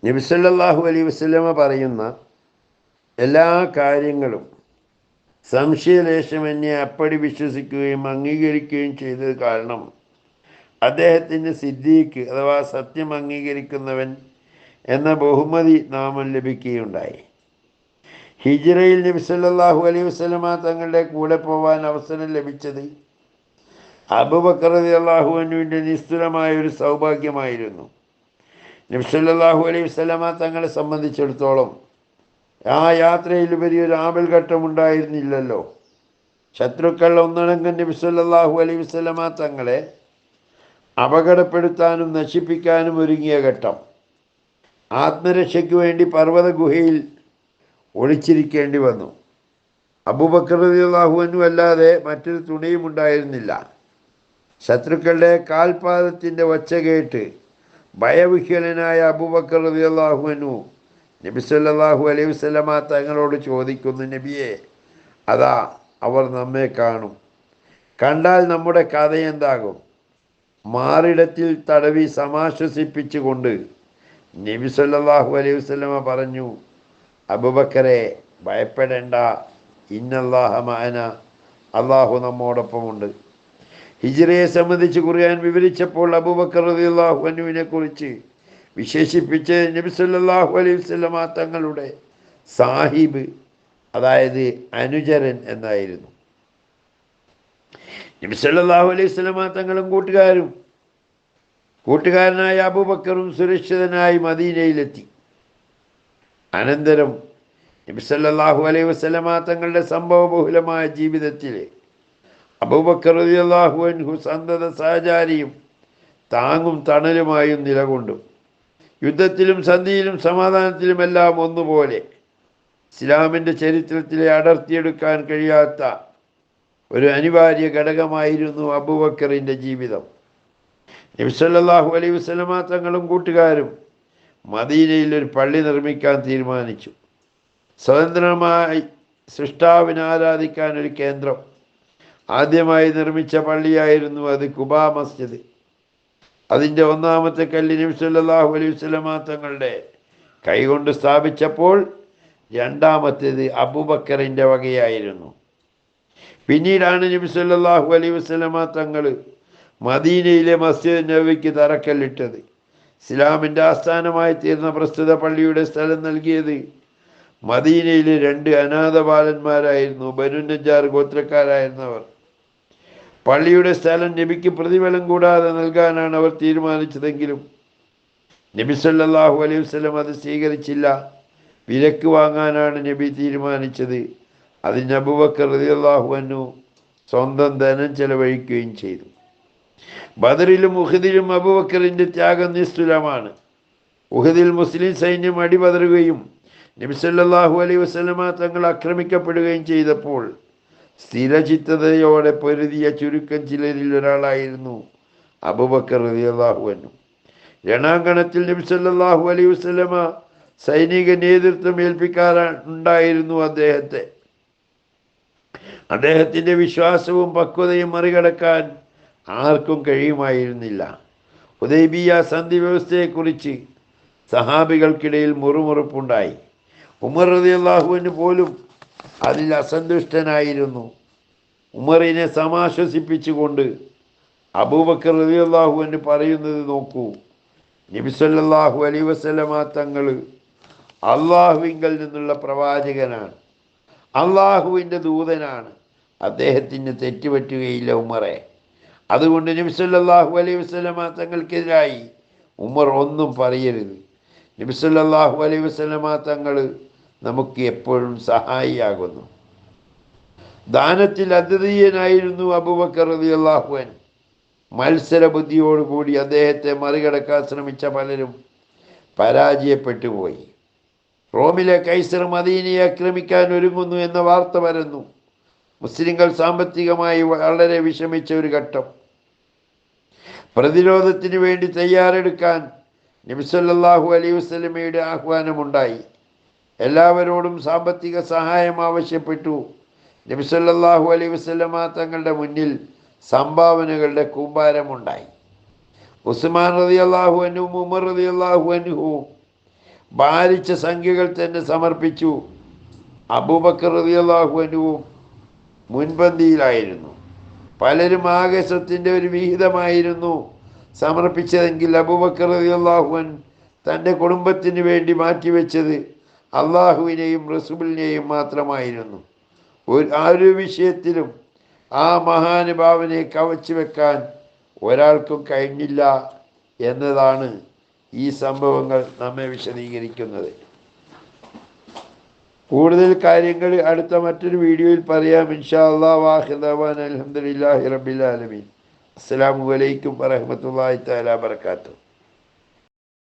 നബി സല്ലല്ലാഹു അലൈഹി വസല്ലമ പറയുന്ന എല്ലാ കാര്യങ്ങളും സംശയലേശമെന്നെ അപ്പടി വിശ്വസിക്കുകയും അംഗീകരിക്കുകയും ചെയ്തത് കാരണം അദ്ദേഹത്തിന് സിദ്ദീഖ് അഥവാ സത്യം അംഗീകരിക്കുന്നവൻ എന്ന ബഹുമതി നാമം ലഭിക്കുകയുണ്ടായി. ഹിജ്റയിൽ നബി സല്ലല്ലാഹു അലൈഹി വസല്ലമ തങ്ങളുടെ കൂടെ പോവാൻ അവസരം ലഭിച്ചത് അബൂബക്കർ റളിയല്ലാഹു അൻഹുവിൻ്റെ നിസ്തുലമായ ഒരു സൗഭാഗ്യമായിരുന്നു. നബി സല്ലല്ലാഹു അലൈഹി വസല്ലമ തങ്ങളെ സംബന്ധിച്ചിടത്തോളം ആ യാത്രയിൽ വലിയൊരു ആപൽഘട്ടമുണ്ടായിരുന്നില്ലല്ലോ. ശത്രുക്കൾ ഒന്നടങ്കം നബി സല്ലല്ലാഹു അലൈഹി വസല്ലമ തങ്ങളെ അപകടപ്പെടുത്താനും നശിപ്പിക്കാനും ഒരുങ്ങിയ ഘട്ടം. ആത്മരക്ഷയ്ക്ക് വേണ്ടി പർവ്വത ഗുഹയിൽ ഒളിച്ചിരിക്കേണ്ടി വന്നു. അബൂബക്കർ റളിയല്ലാഹു അൻഹു അല്ലാതെ മറ്റൊരു തുണയും ഉണ്ടായിരുന്നില്ല. ശത്രുക്കളുടെ കാൽപാദത്തിൻ്റെ ഒച്ച കേട്ട് ഭയവിഹ്വലനായ അബൂബക്കർ റളിയല്ലാഹു അൻഹു നബി സല്ലല്ലാഹു അലൈഹി വസല്ലമ തങ്ങളോട് ചോദിക്കുന്നു, നബിയെ, അതാ അവർ നമ്മെ കാണും, കണ്ടാൽ നമ്മുടെ കഥ എന്താകും? മാറിടത്തിൽ തടവി സമാശ്വസിപ്പിച്ചുകൊണ്ട് നബി സല്ലല്ലാഹു അലൈഹി വസല്ലമ പറഞ്ഞു, അബൂബക്കറെ, ഭയപ്പെടേണ്ട, ഇന്നല്ലാഹ മഅന, അള്ളാഹു നമ്മോടൊപ്പമുണ്ട്. ഹിജ്റയെ സംബന്ധിച്ച് ഖുർആൻ വിവരിച്ചപ്പോൾ അബൂബക്കർ റളിയല്ലാഹു അൻഹുവിനെ കുറിച്ച് വിശേഷിപ്പിച്ച് നബി സല്ലല്ലാഹു അലൈഹി വസല്ലമ തങ്ങളുടെ സാഹിബ്, അതായത് അനുചരൻ എന്നായിരുന്നു. നബി സല്ലല്ലാഹു അലൈഹി വസല്ലമ തങ്ങളും കൂട്ടുകാരനായ അബൂബക്കറും സുരക്ഷിതനായി മദീനയിലെത്തി. അനന്തരം നബി സല്ലല്ലാഹു അലൈഹി വസല്ലമ തങ്ങളുടെ സംഭവബഹുലമായ ജീവിതത്തിലെ അബൂബക്കർ റളിയല്ലാഹു അൻഹു സന്തത സഹചാരിയും താങ്ങും തണലുമായും നിലകൊണ്ടു. യുദ്ധത്തിലും സന്ധിയിലും സമാധാനത്തിലുമെല്ലാം ഒന്നുപോലെ ഇസ്ലാമിൻ്റെ ചരിത്രത്തിലെ അടർത്തിയെടുക്കാൻ കഴിയാത്ത ഒരു അനിവാര്യ ഘടകമായിരുന്നു അബൂബക്കറിൻ്റെ ജീവിതം. നബി സല്ലല്ലാഹു അലൈഹി വസല്ലമ തങ്ങളും കൂട്ടുകാരും മദീനയിൽ ഒരു പള്ളി നിർമ്മിക്കാൻ തീരുമാനിച്ചു. സ്വതന്ത്രമായി സൃഷ്ടാവിനെ ആരാധിക്കാൻ ഒരു കേന്ദ്രം. ആദ്യമായി നിർമ്മിച്ച പള്ളിയായിരുന്നു അത് ഖുബാ മസ്ജിദ്. അതിൻ്റെ ഒന്നാമത്തെ കല്ല് നബി സല്ലല്ലാഹു അലൈഹി വസല്ലമ തങ്ങളുടെ കൈകൊണ്ട് സ്ഥാപിച്ചപ്പോൾ രണ്ടാമത്തേത് അബൂബക്കറിൻ്റെ വകയായിരുന്നു. പിന്നീടാണ് നബി സല്ലല്ലാഹു അലൈഹി വസല്ലമ തങ്ങൾ മദീനയിലെ മസ്ജിദ് നബവിക്ക് തറക്കല്ലിട്ടത്. ഇസ്ലാമിൻ്റെ ആസ്ഥാനമായി തീർന്ന പ്രസ്തുത പള്ളിയുടെ സ്ഥലം നൽകിയത് മദീനയിലെ 2 അനാഥ ബാലന്മാരായിരുന്നു, ബനു നജ്ജാർ ഗോത്രക്കാരായിരുന്നവർ. പള്ളിയുടെ സ്ഥലം നബിക്ക് പ്രതിഫലം കൂടാതെ നൽകാനാണ് അവർ തീരുമാനിച്ചതെങ്കിലും നബി സല്ലല്ലാഹു അലൈഹി വസല്ലം അത് സ്വീകരിച്ചില്ല. വിലക്ക് വാങ്ങാനാണ് നബി തീരുമാനിച്ചത്. അതിന് അബൂബക്കർ റളിയല്ലാഹു അൻഹു സ്വന്തം ധനം ചെലവഴിക്കുകയും ചെയ്തു. ബദറിലും ഉഹദിലും അബൂബക്കറിൻ്റെ ത്യാഗം നിസ്തുലമാണ്. ഉഹദിൽ മുസ്ലിം സൈന്യം അടിപതറുകയും നബി സല്ലല്ലാഹു അലൈഹി വസല്ലമ തങ്ങൾ ആക്രമിക്കപ്പെടുകയും ചെയ്തപ്പോൾ സ്ഥിരചിത്തതയോടെ പൊരുതിയ ചുരുക്കം ചിലരിൽ ഒരാളായിരുന്നു അബൂബക്കർ റളിയല്ലാഹു അൻഹു. രണാങ്കണത്തിൽ നബി സല്ലല്ലാഹു അലൈഹി വസല്ലമ സൈനിക നേതൃത്വം ഏൽപ്പിക്കാറുണ്ടായിരുന്നു അദ്ദേഹത്തിൻ്റെ വിശ്വാസവും പക്വതയും മറികടക്കാൻ ആർക്കും കഴിയുമായിരുന്നില്ല. ഹുദൈബിയ സന്ധി വ്യവസ്ഥയെക്കുറിച്ച് സഹാബികൾക്കിടയിൽ മുറുമുറുപ്പുണ്ടായി. ഉമർ റളിയല്ലാഹു അൻഹു പോലും അതിൽ അസന്തുഷ്ടനായിരുന്നു. ഉമറിനെ സമാശ്വസിപ്പിച്ചുകൊണ്ട് അബൂബക്കർ റളിയല്ലാഹു അൻഹു പറയുന്നത് നോക്കൂ, നബി സല്ലല്ലാഹു അലൈഹി വസല്ലമ തങ്ങൾ അള്ളാഹുവിങ്കൽ നിന്നുള്ള പ്രവാചകനാണ്, അള്ളാഹുവിൻ്റെ ദൂതനാണ്. അദ്ദേഹത്തിന് തെറ്റുപറ്റുകയില്ല ഉമറെ. അതുകൊണ്ട് നബി സല്ലല്ലാഹു അലൈഹി വസല്ലമ തങ്ങൾക്കെതിരായി ഉമർ ഒന്നും പറയരുത്. നബി സല്ലല്ലാഹു അലൈഹി വസല്ലമ തങ്ങൾ നമുക്ക് എപ്പോഴും സഹായിയാകുന്നു. ദാനത്തിൽ അദ്വിതീയനായിരുന്നു അബൂബക്കർ റളിയല്ലാഹു അൻഹു. മത്സരബുദ്ധിയോടുകൂടി അദ്ദേഹത്തെ മറികടക്കാൻ ശ്രമിച്ച പലരും പരാജയപ്പെട്ടു പോയി. റോമിലെ കൈസർ മദീനയെ ആക്രമിക്കാൻ ഒരുങ്ങുന്നു എന്ന വാർത്ത പരന്നു. മുസ്ലിങ്ങൾ സാമ്പത്തികമായി വളരെ വിഷമിച്ച ഒരു ഘട്ടം. പ്രതിരോധത്തിന് വേണ്ടി തയ്യാറെടുക്കാൻ നബി സല്ലല്ലാഹു അലൈഹി വസല്ലമയുടെ ആഹ്വാനമുണ്ടായി. എല്ലാവരോടും സാമ്പത്തിക സഹായം ആവശ്യപ്പെട്ടു. നബി സല്ലല്ലാഹു അലൈഹി വസല്ലമ തങ്ങളുടെ മുന്നിൽ സംഭാവനകളുടെ കൂമ്പാരമുണ്ടായി. ഉസ്മാൻ റളിയല്ലാഹു അൻഹുവും ഉമർ റളിയല്ലാഹു അൻഹുവും ഭാരിച്ച സംഖ്യകൾ തന്നെ സമർപ്പിച്ചു. അബൂബക്കർ റളിയല്ലാഹു അൻഹുവും മുൻപന്തിയിലായിരുന്നു. പലരും ആകെ സ്വത്തിൻ്റെ ഒരു വിഹിതമായിരുന്നു സമർപ്പിച്ചതെങ്കിൽ അബൂബക്കർ റളിയല്ലാഹു അൻഹു തൻ്റെ കുടുംബത്തിന് വേണ്ടി മാറ്റിവെച്ചത് അള്ളാഹുവിനെയും റസൂലിനെയും മാത്രമായിരുന്നു. ആ ഒരു വിഷയത്തിലും ആ മഹാനുഭാവനെ കവച്ചു വെക്കാൻ ഒരാൾക്കും കഴിഞ്ഞില്ല എന്നതാണ് ഈ സംഭവങ്ങൾ നമ്മെ വിശദീകരിക്കുന്നത്. കൂടുതൽ കാര്യങ്ങൾ അടുത്ത മറ്റൊരു വീഡിയോയിൽ പറയാം. ഇൻഷാ അല്ലാഹ്. വാഖിർ ദഅവാന അൽഹംദുലില്ലാഹി റബ്ബിൽ ആലമീൻ. അസ്സലാമു അലൈക്കും വറഹ്മത്തുള്ളാഹി തആല വബറകാതുഹു.